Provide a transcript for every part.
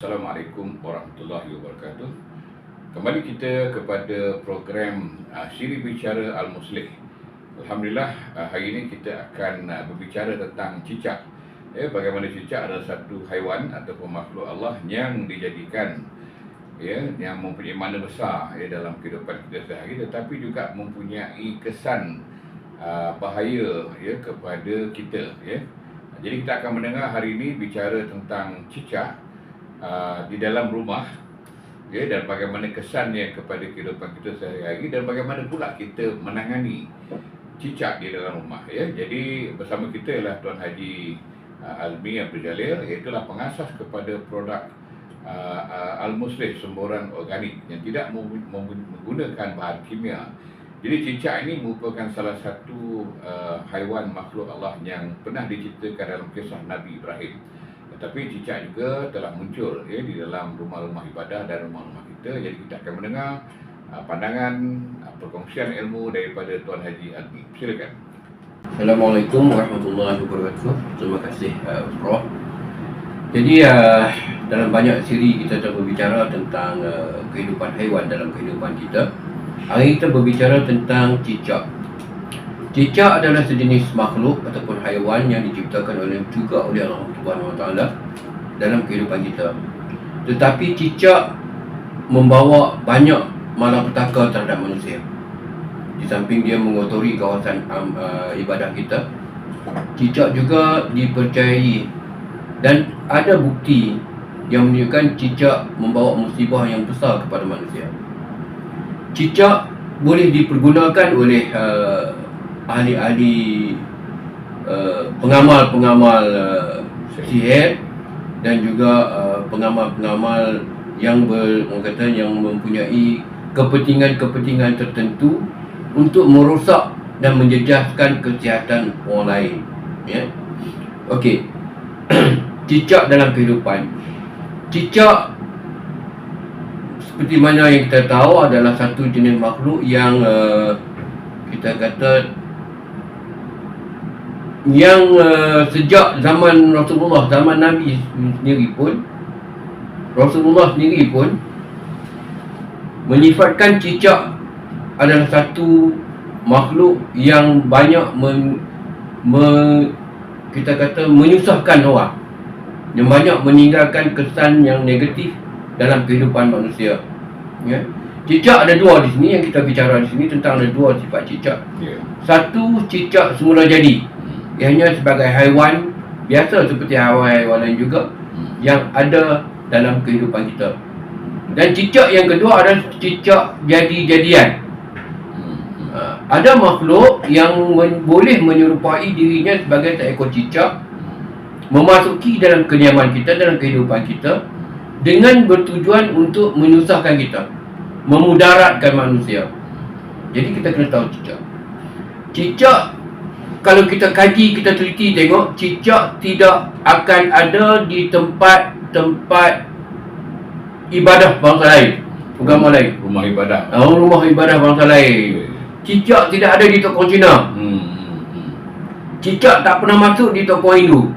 Assalamualaikum warahmatullahi wabarakatuh. Kembali kita kepada program Siri Bicara Al-Muslih. Alhamdulillah, hari ini kita akan berbicara tentang cicak. Bagaimana cicak adalah satu haiwan ataupun makhluk Allah yang dijadikan yang mempunyai makna besar dalam kehidupan kita sehari, tetapi juga mempunyai kesan bahaya kepada kita. Jadi kita akan mendengar hari ini bicara tentang cicak di dalam rumah, dan bagaimana kesannya kepada kehidupan kita sehari-hari, dan bagaimana pula kita menangani cicak di dalam rumah. Jadi bersama kita ialah Tuan Haji Almi Abdul Jalil, iaitulah pengasas kepada produk Al-Muslih semburan organik yang tidak menggunakan bahan kimia. Jadi cicak ini merupakan salah satu haiwan makhluk Allah yang pernah diceritakan dalam kisah Nabi Ibrahim. Tetapi cicak juga telah muncul di dalam rumah-rumah ibadah dan rumah-rumah kita. Jadi kita akan mendengar pandangan, perkongsian ilmu daripada Tuan Haji Almi. Silakan. Assalamualaikum warahmatullahi wabarakatuh. Terima kasih Prof. Jadi dalam banyak siri kita telah berbicara tentang kehidupan haiwan dalam kehidupan kita. Hari kita berbicara tentang cicak. Cicak adalah sejenis makhluk ataupun haiwan yang diciptakan oleh Allah Subhanahu Wa Taala dalam kehidupan kita. Tetapi cicak membawa banyak malapetaka terhadap manusia. Di samping dia mengotori kawasan ibadah kita, cicak juga dipercayai dan ada bukti yang menunjukkan cicak membawa musibah yang besar kepada manusia. Cicak boleh dipergunakan oleh ahli-ahli pengamal-pengamal sihir dan juga pengamal-pengamal yang yang mempunyai kepentingan-kepentingan tertentu untuk merosak dan menjejaskan kesihatan orang lain. Okey. Cicak dalam kehidupan. Cicak seperti mana yang kita tahu adalah satu jenis makhluk yang kita kata yang sejak zaman Rasulullah, zaman Nabi sendiri pun, Rasulullah sendiri pun menyifatkan cicak adalah satu makhluk yang banyak kita kata menyusahkan orang, yang banyak meninggalkan kesan yang negatif dalam kehidupan manusia. Cicak ada dua di sini yang kita bicara di sini, tentang ada dua sifat cicak. Satu, cicak semula jadi, ianya sebagai haiwan biasa seperti haiwan-haiwan lain juga yang ada dalam kehidupan kita. Dan cicak yang kedua adalah cicak jadi-jadian. Ada makhluk yang boleh menyerupai dirinya sebagai seekor cicak, memasuki dalam kediaman kita, dalam kehidupan kita, dengan bertujuan untuk menyusahkan kita, memudaratkan manusia. Jadi kita kena tahu cicak. Cicak, kalau kita kaji, kita teliti tengok, cicak tidak akan ada di tempat-tempat ibadah bangsa lain, agama lain. Rumah ibadah. Rumah ibadah bangsa lain. Cicak tidak ada di toko Cina. Cicak tak pernah masuk di toko Hindu.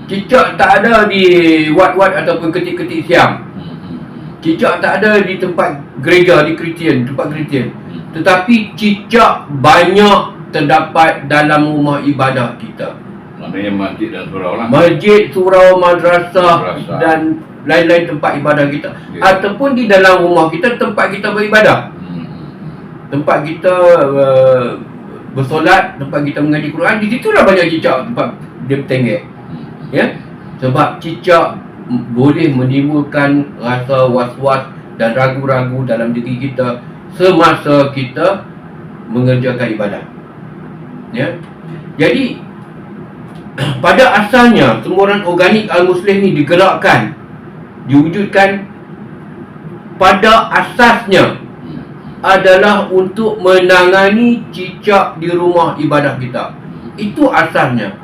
Cicak tak ada di wat-wat ataupun ketik-ketik Siam. Cicak tak ada di tempat gereja, di Kristian, tempat Kristian. Tetapi cicak banyak terdapat dalam rumah ibadah kita. Maknanya masjid dan surau lah. Masjid, surau, madrasah dan lain-lain tempat ibadah kita. Ataupun di dalam rumah kita, tempat kita beribadah. Tempat kita bersolat, tempat kita mengaji Quran, di situlah banyak cicak tempat dia bertenggek. Sebab cicak boleh menimbulkan rasa was-was dan ragu-ragu dalam diri kita semasa kita mengerjakan ibadah. Jadi pada asalnya semburan organik Al-Muslih ni digerakkan, diwujudkan pada asasnya adalah untuk menangani cicak di rumah ibadah kita. Itu asasnya.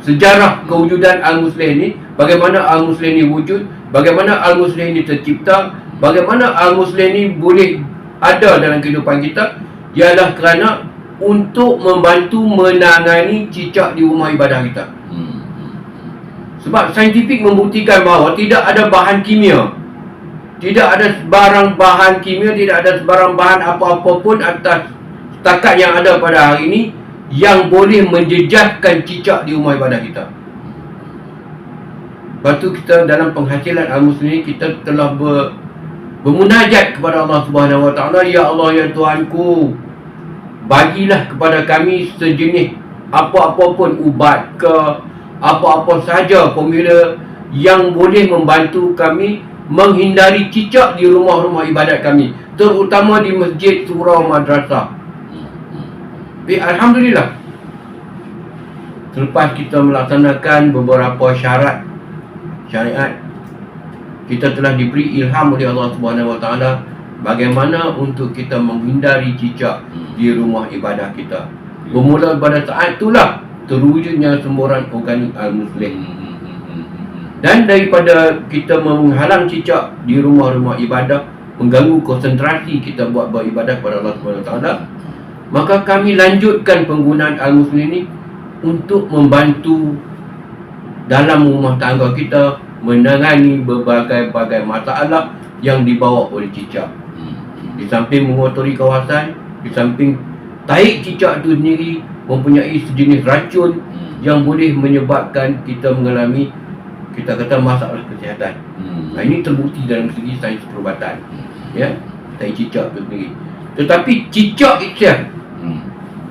Sejarah kewujudan Al-Muslih ni, bagaimana Al-Muslih ni wujud, bagaimana Al-Muslih ni tercipta, bagaimana Al-Muslih ni boleh ada dalam kehidupan kita, ialah kerana untuk membantu menangani cicak di rumah ibadah kita. Sebab saintifik membuktikan bahawa tidak ada bahan kimia, tidak ada sebarang bahan kimia, tidak ada sebarang bahan apa-apa pun atas setakat yang ada pada hari ini yang boleh menjejaskan cicak di rumah ibadah kita. Lepas tu kita dalam penghasilan Al-Muslimin, kita telah bermunajat kepada Allah Subhanahu Wa Taala, ya Allah, ya Tuhanku, bagilah kepada kami sejenis apa-apa pun ubat ke apa-apa sahaja formula yang boleh membantu kami menghindari cicak di rumah-rumah ibadat kami, terutama di masjid, surau, madrasah. Tapi alhamdulillah, selepas kita melaksanakan beberapa syariat, kita telah diberi ilham oleh Allah Subhanahu Wa Taala bagaimana untuk kita menghindari cicak di rumah ibadah kita. Bermula pada saat itulah terwujudnya semburan organik Al-Muslim. Dan daripada kita menghalang cicak di rumah-rumah ibadah, mengganggu konsentrasi kita buat beribadah kepada Allah Subhanahu Wa Taala, maka kami lanjutkan penggunaan Al-Muslim ini untuk membantu dalam rumah tangga kita menangani berbagai-bagai masalah yang dibawa oleh cicak. Di samping mengotori kawasan, di samping taik cicak itu sendiri mempunyai sejenis racun yang boleh menyebabkan kita mengalami, kita kata, masalah kesihatan. Ini terbukti dalam segi sains perubatan, ya, taik cicak itu sendiri. Tetapi cicak itu,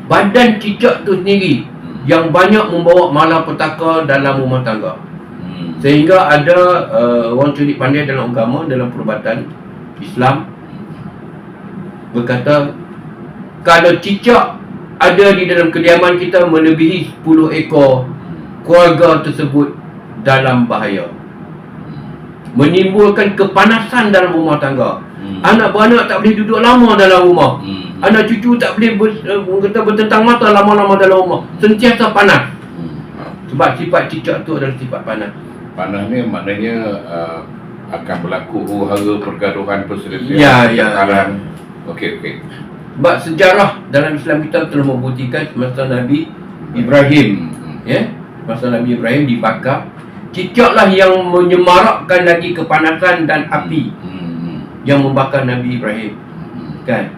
badan cicak itu sendiri yang banyak membawa malapetaka dalam rumah tangga. Sehingga ada orang cerdik pandai dalam agama, dalam perubatan Islam, berkata kalau cicak ada di dalam kediaman kita melebihi 10 ekor, keluarga tersebut dalam bahaya, menimbulkan kepanasan dalam rumah tangga. Anak beranak tak boleh duduk lama dalam rumah. Anak cucu tak boleh bertentang mata lama-lama dalam rumah, sentiasa panas. Sebab sifat cicak tu adalah sifat panas. Panas ni maknanya akan berlaku huru-hara, pergaduhan, perselisihan, pertengkaran. Okey. Sebab sejarah dalam Islam kita telah membuktikan masa Nabi Ibrahim, ya, masa Nabi Ibrahim dibakar, cicaklah yang menyemarakkan lagi kepanasan dan api yang membakar Nabi Ibrahim, kan?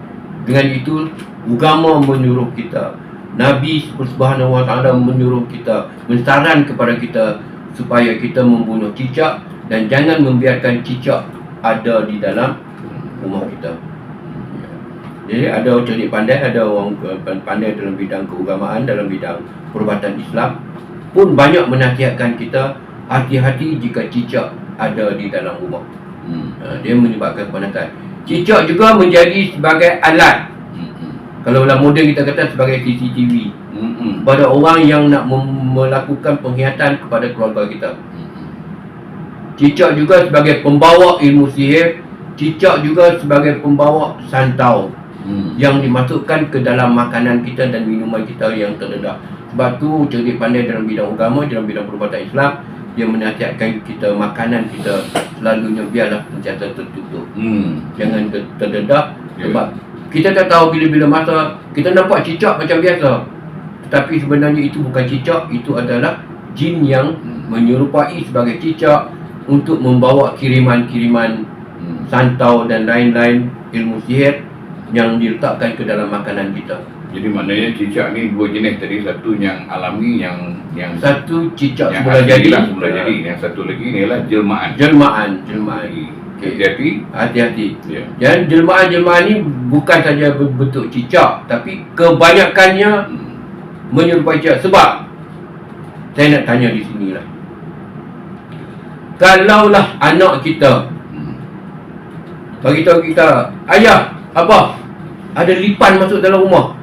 Dengan itu agama menyuruh kita, Nabi Subhanahu Wa Taala menyuruh kita, mensaran kepada kita supaya kita membunuh cicak dan jangan membiarkan cicak ada di dalam rumah kita. Jadi ada orang cerdik pandai, ada orang pandai dalam bidang keagamaan, dalam bidang perubatan Islam pun banyak menasihatkan kita, hati-hati jika cicak ada di dalam rumah. Dia menyebabkan kepanasan. Cicak juga menjadi sebagai alat, kalau dalam moden kita kata sebagai CCTV pada orang yang nak melakukan penghiyatan kepada keluarga kita. Cicak juga sebagai pembawa ilmu sihir. Cicak juga sebagai pembawa santau yang dimasukkan ke dalam makanan kita dan minuman kita yang terdedah. Sebab tu cerdik pandai dalam bidang agama, dalam bidang perubatan Islam, dia menasihatkan kita makanan kita selalunya biarlah sentiasa tertutup, jangan terdedah. Sebab kita tak tahu bila-bila masa kita nampak cicak macam biasa, tetapi sebenarnya itu bukan cicak, itu adalah jin yang menyerupai sebagai cicak untuk membawa kiriman-kiriman santau dan lain-lain ilmu sihir yang diletakkan ke dalam makanan kita. Jadi maknanya cicak ni dua jenis tadi, satu yang alami, yang satu cicak yang semula jadi, yang satu lagi ni adalah jelmaan. Okay. Hati-hati. Yeah. Dan jelmaan-jelmaan ni bukan saja berbentuk cicak, tapi kebanyakannya menyerupai cicak. Sebab saya nak tanya di sinilah, kalaulah anak kita bagi tahu kita, ayah, abah, ada lipan masuk dalam rumah,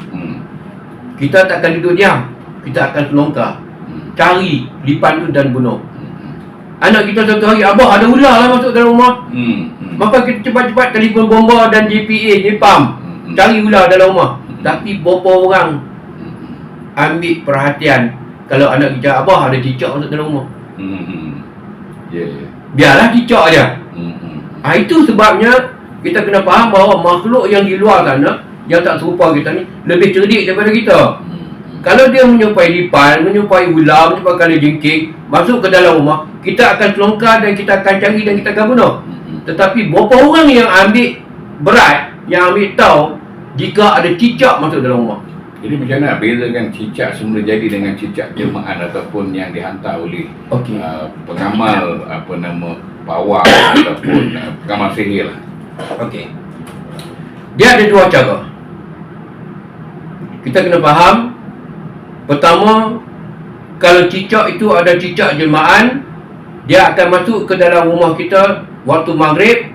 kita takkan duduk diam, kita akan selongkar cari lipan tu dan bunuh. Anak kita satu hari, abah, ada ular lah masuk dalam rumah, maka kita cepat-cepat telefon bomba dan JPA, JPAM, cari ular dalam rumah. Tapi berapa orang ambil perhatian kalau anak kita, abah, ada cicak masuk dalam rumah? Biarlah cicak aja. Itu sebabnya kita kena faham bahawa makhluk yang di luar sana, yang tak serupa kita ni, lebih cerdik daripada kita. Kalau dia menyumpai lipan, menyumpai ular, menyumpai kalajengking masuk ke dalam rumah, kita akan selongkar dan kita akan cari dan kita akan bunuh. Tetapi berapa orang yang ambil berat, yang ambil tahu jika ada cicak masuk dalam rumah? Jadi macam mana bezakan cicak semula jadi dengan cicak jelmaan ataupun yang dihantar oleh pengamal pawang ataupun pengamal sihir lah. Okey. Dia ada dua cara. Kita kena faham. Pertama, kalau cicak itu ada cicak jelmaan, dia akan masuk ke dalam rumah kita waktu maghrib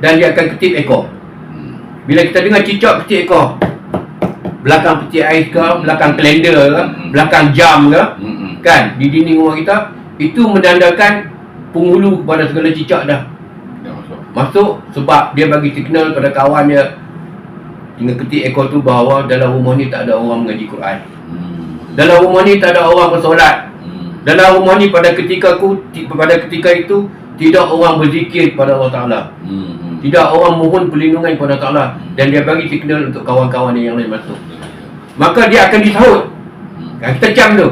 dan dia akan ketip ekor. Bila kita dengar cicak ketip ekor, belakang peti ais ke, belakang kalender ke, belakang jam ke, kan, di dinding rumah kita, itu menandakan penghulu kepada segala cicak dah masuk, sebab dia bagi signal pada kawan dia dengan ketik ekor tu bahawa dalam rumah ni tak ada orang mengaji Quran, dalam rumah ni tak ada orang bersolat, dalam rumah ni pada ketika itu tidak orang berzikir kepada Allah Ta'ala, tidak orang mohon perlindungan kepada Allah Ta'ala, dan dia bagi signal untuk kawan-kawan dia yang lain masuk. Maka dia akan disahut. Kita cam tu.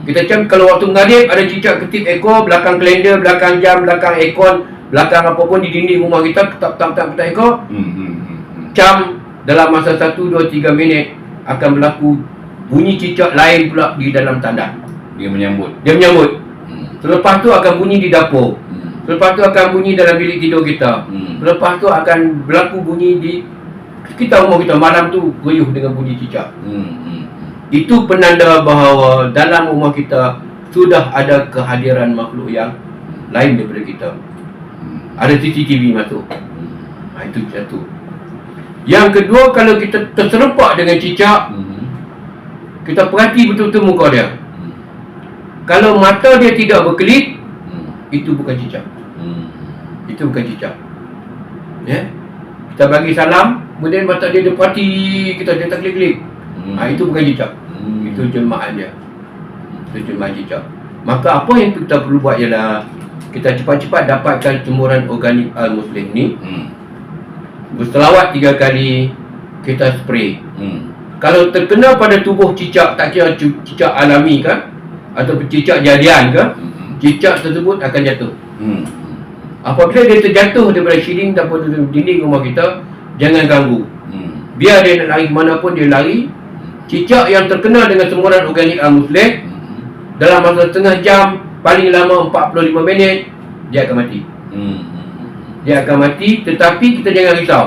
Kita cam kalau waktu mengadib ada cicak ketip ekor, belakang kalender, belakang jam, belakang aircon, belakang apa pun di dinding rumah kita, ketap ekor. Cam dalam masa 1, 2, 3 minit akan berlaku bunyi cicak lain pula di dalam tandas. Dia menyambut. Selepas tu akan bunyi di dapur. Selepas tu akan bunyi dalam bilik tidur kita. Selepas tu akan berlaku bunyi di sekitar rumah kita. Malam tu riuh dengan bunyi cicak. Itu penanda bahawa dalam rumah kita sudah ada kehadiran makhluk yang lain daripada kita. Ada CCTV masuk. Itu satu. Yang kedua, kalau kita terserempak dengan cicak, kita perhati betul-betul muka dia. Kalau mata dia tidak berkelip, itu bukan cicak. Itu bukan cicak. Ya? Kita bagi salam, kemudian mata dia perhati kita, dia tak kelip-kelip. Itu bukan cicak. Itu jelmaan dia. Itu jelmaan cicak. Maka apa yang kita perlu buat ialah kita cepat-cepat dapatkan jemuran organik Al-Muslih ni. Berselawat 3 kali, kita spray. Kalau terkena pada tubuh cicak, tak kira cicak alami kan, atau cicak jadian ke, cicak tersebut akan jatuh. Apabila dia terjatuh daripada shielding ataupun dinding rumah kita, jangan ganggu. Biar dia nak lari mana pun dia lari. Cicak yang terkena dengan semburan organik Al-Muslih, dalam masa setengah jam, paling lama 45 minit, dia akan mati. Dia akan mati, tetapi kita jangan risau.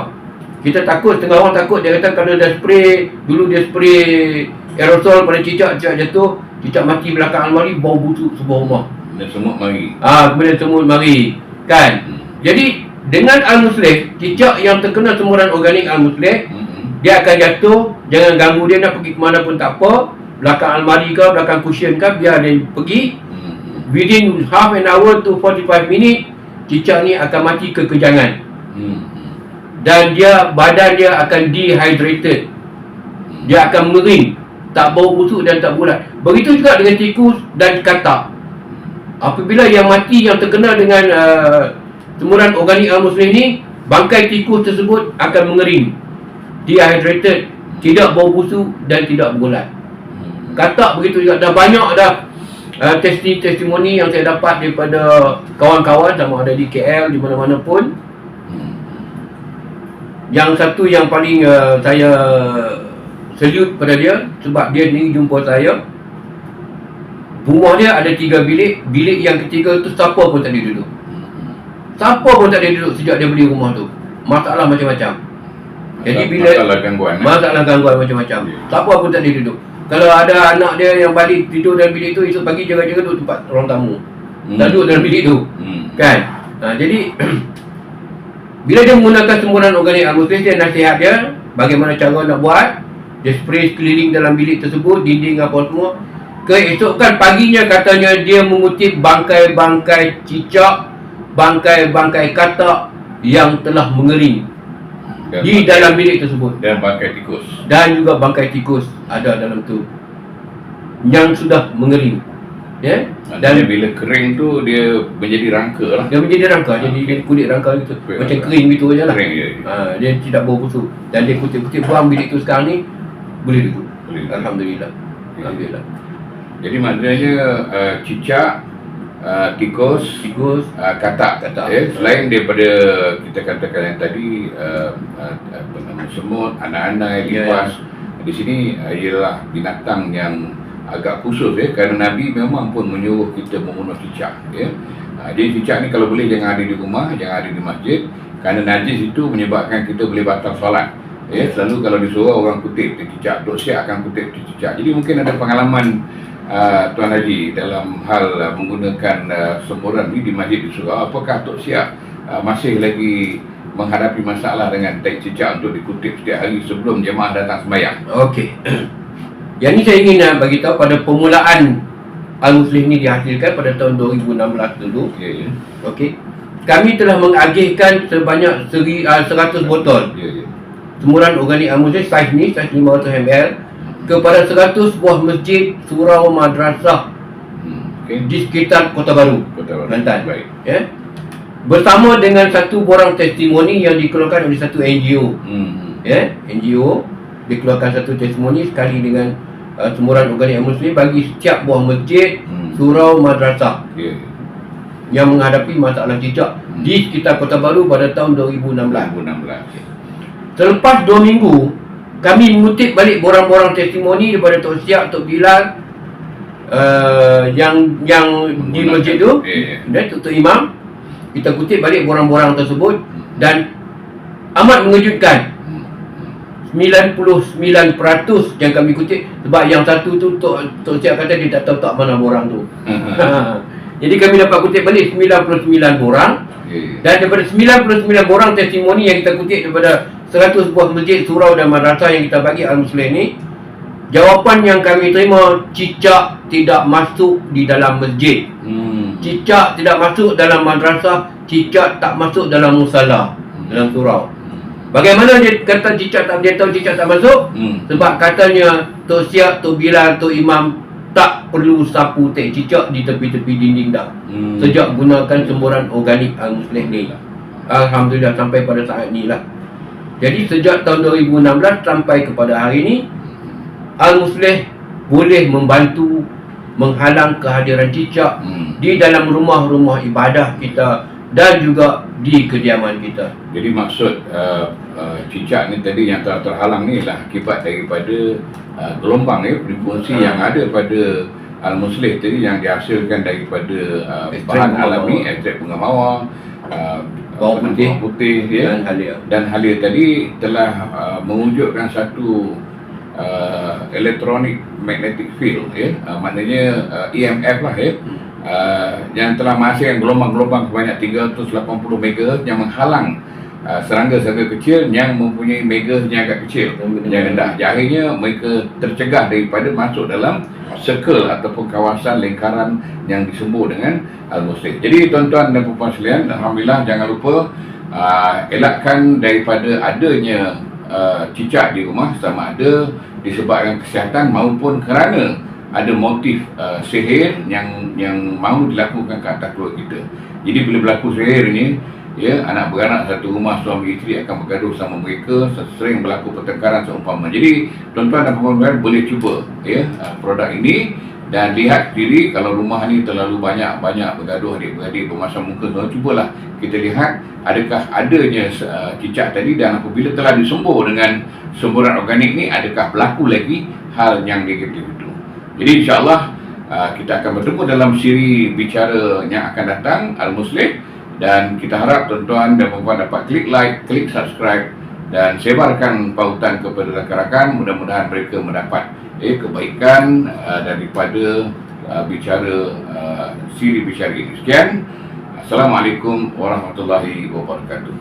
Kita takut, setengah orang takut, dia kata kalau dah spray, dulu dia spray aerosol pada cicak jatuh, cicak mati belakang almari, bau busuk sebuah rumah. Dan semut mari. Kemudian semut mari. Kan? Jadi, dengan Al-Muslih, cicak yang terkena semburan organik Al-Muslih, dia akan jatuh, jangan ganggu dia, nak pergi ke mana pun tak apa, belakang almari ke, belakang cushion ke, biar dia pergi. Within half an hour to 45 minit, cicak ni akan mati kekejangan. Dan badan dia akan dehydrated. Dia akan mengering, tak bau busuk dan tak bulat. Begitu juga dengan tikus dan katak. Apabila yang mati yang terkena dengan semburan organik Al-Muslih ni, bangkai tikus tersebut akan mengering, dehydrated, tidak bau busuk dan tidak bergulat. Katak begitu juga. Dah banyak dah testimoni yang saya dapat daripada kawan-kawan, sama ada di KL, di mana-mana pun. Yang satu yang paling saya salute pada dia, sebab dia ni jumpa saya, rumah dia ada 3 bilik. Bilik yang ketiga tu siapa pun tak boleh duduk. Siapa pun tak boleh duduk sejak dia beli rumah tu. Masalah macam-macam. Jadi bila masalah gangguan macam-macam, siapa pun tak boleh duduk. Kalau ada anak dia yang balik tidur dalam bilik tu, esok pagi jaga-jaga duduk tempat ruang tamu, tak duduk dalam bilik tu. Kan? Jadi bila dia menggunakan semburan organik Al-Muslih, dia nasihat dia bagaimana cara nak buat. Dia spray sekeliling dalam bilik tersebut, dinding apa semua. Keesokan paginya katanya dia mengutip bangkai-bangkai cicak, bangkai-bangkai katak yang telah mengering di dalam bilik tersebut. Dan bangkai tikus. Dan juga bangkai tikus ada dalam tu yang sudah mengering. Ya? Dan bila kering tu dia menjadi rangka lah. Dia menjadi rangka, jadi kulit rangka gitu. Macam kering gitu je lah. Dia tidak bau busuk. Dan dia kutip-kutip buang bilik tu sekarang ni boleh duduk. Alhamdulillah. Alhamdulillah. Jadi maknanya cicak, tikus, katak. Selain daripada kita katakan yang tadi apa nama, semut, anak-anak, lipas, di sini ialah binatang yang agak khusus kerana Nabi memang pun menyuruh kita membunuh cicak. Jadi cicak ni kalau boleh jangan ada di rumah, jangan ada di masjid, kerana najis itu menyebabkan kita boleh batal solat. Selalu kalau disuruh orang kutip cicak, Tok Siap akan kutip cicak. Jadi mungkin ada pengalaman Tuan Haji dalam hal menggunakan semburan ni di masjid di surau. Apakah Tok Siap masih lagi menghadapi masalah dengan tai cicak untuk dikutip setiap hari sebelum jemaah datang sembahyang? Okey. Yang ni saya ingin bagi tahu pada permulaan Al-Muslim ni dihasilkan pada tahun 2016 dulu. Okey. Kami telah mengagihkan sebanyak 100 botol semburan organik Al-Muslim saiz ni, saiz 500 ml kepada 100 buah masjid, surau, madrasah di sekitar Kota Baru, Kelantan. Bersama dengan satu borang testimoni yang dikeluarkan oleh satu NGO. NGO dikeluarkan satu testimoni sekali dengan semburan organik Muslim bagi setiap buah masjid, surau, madrasah yang menghadapi masalah cicak di sekitar Kota Baru pada tahun 2016. Selepas 2 minggu, kami mengutip balik borang-borang testimoni daripada Tok Siap, Tok Bilal yang di masjid tu dan Tok Imam. Kita kutip balik borang-borang tersebut dan amat mengejutkan. 99% yang kami kutip, sebab yang satu tu Tok Siap kata dia tak tahu tak mana borang tu. Jadi kami dapat kutip balik 99 borang. Dan daripada 99 borang testimoni yang kita kutip daripada 100 buah masjid, surau dan madrasah yang kita bagi Al-Muslim ni, jawapan yang kami terima, cicak tidak masuk di dalam masjid, cicak tidak masuk dalam madrasah, cicak tak masuk dalam musala, dalam surau. Bagaimana dia kata cicak tak, dia tahu cicak tak masuk? Sebab katanya Tok Siap, Tok Bilal, Tok Imam tak perlu sapu tek cicak di tepi-tepi dinding dah. Sejak gunakan semburan organik Al-Muslim ni. Alhamdulillah sampai pada saat ni lah. Jadi sejak tahun 2016 sampai kepada hari ini, Al-Muslim boleh membantu menghalang kehadiran cicak di dalam rumah-rumah ibadah kita dan juga di kediaman kita. Jadi maksud cicak ni tadi yang telah terhalang ni lah akibat daripada gelombang frekuensi yang ada pada Al-Muslim tadi yang dihasilkan daripada bahan alami, ekstrak bunga mawar, bawang putih dan halia tadi telah mewujudkan satu electronic magnetic field, maknanya EMF lah, yang telah menghasilkan gelombang-gelombang sebanyak 380 MHz yang menghalang serangga-serangga kecil yang mempunyai MHz yang agak kecil, yang rendah. Akhirnya mereka tercegah daripada masuk dalam circle ataupun kawasan lingkaran yang disembur dengan Al-Muslim. Jadi tuan-tuan dan puan-puan sekalian, alhamdulillah jangan lupa elakkan daripada adanya cicak di rumah, sama ada disebabkan kesihatan maupun kerana ada motif sihir yang mahu dilakukan ke atas keluarga kita. Jadi bila berlaku sihir ni, anak beranak satu rumah, suami isteri akan bergaduh sama mereka, sering berlaku pertengkaran seumpama. Jadi tuan-tuan dan puan-puan boleh cuba produk ini dan lihat sendiri. Kalau rumah ni terlalu banyak bergaduh, adik-beradik bermasam muka, cubalah kita lihat adakah adanya cicak tadi, dan apabila telah disembur dengan semburan organik ni, adakah berlaku lagi hal yang negatif itu. Jadi insyaAllah kita akan bertemu dalam siri bicara yang akan datang Al-Muslim, dan kita harap tuan-tuan dan puan-puan dapat klik like, klik subscribe dan sebarkan pautan kepada rakan-rakan. Mudah-mudahan mereka mendapat kebaikan daripada bicara siri bicara ini. Sekian. Assalamualaikum warahmatullahi wabarakatuh.